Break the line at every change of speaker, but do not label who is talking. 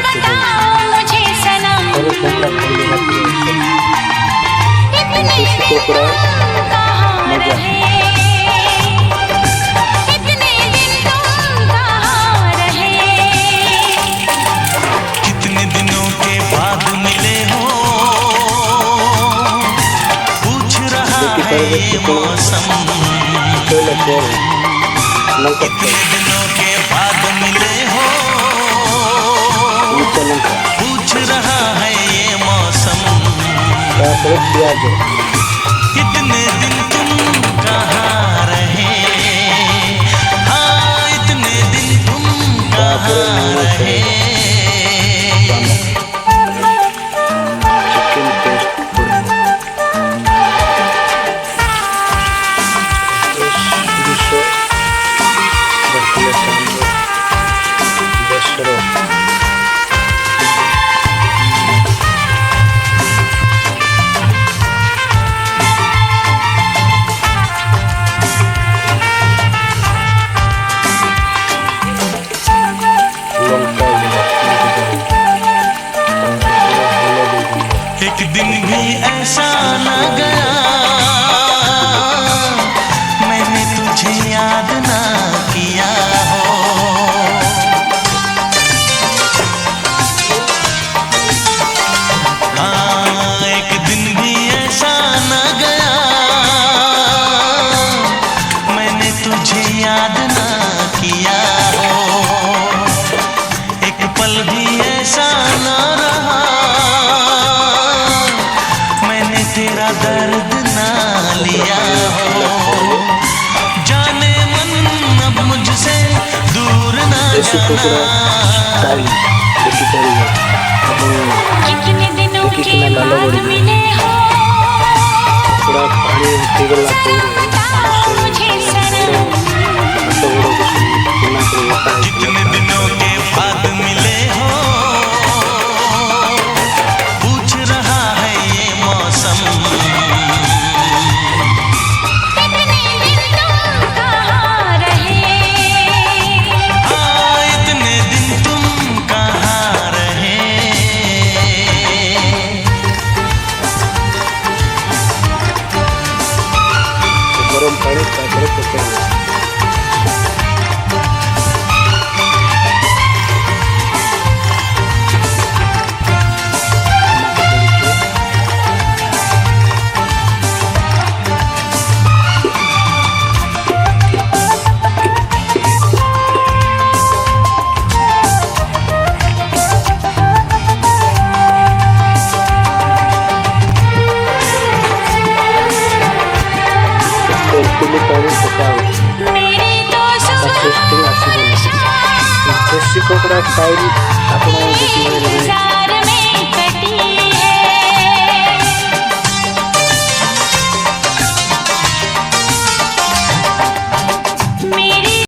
बताओ मुझे सनम, इतने दिन तुम कहाँ रहे, इतने दिन तुम कहाँ रहे,
कितने दिनों के बाद मिले हो, पूछ रहा है ये मौसम। कितने दिनों के बाद मिले हो, पूछ रहा है ये मौसम। इतने दिन तुम कहाँ रहे, हाँ इतने दिन तुम कहाँ रहे। एक दिन भी ऐसा न गया मैंने तुझे याद ना किया हो, हाँ एक दिन भी ऐसा न गया मैंने तुझे याद ना किया हो, एक पल भी ऐसा न रहा तेरा दर्द ना लिया हो, जाने मन अब मुझसे दूर ना जाना।
कितने दिनों के बाद मिले हो, बताओ मुझे सनम,
कितने दिनों के बाद मिले हो, पूछ रहा है ये मौसम।
इतने दिन तुम कहाँ रहे,
हाँ इतने दिन तुम कहाँ रहे।
मेरी तो सुबह शाम
देशी कुकुड़ा स्टाइल आपको देखिए।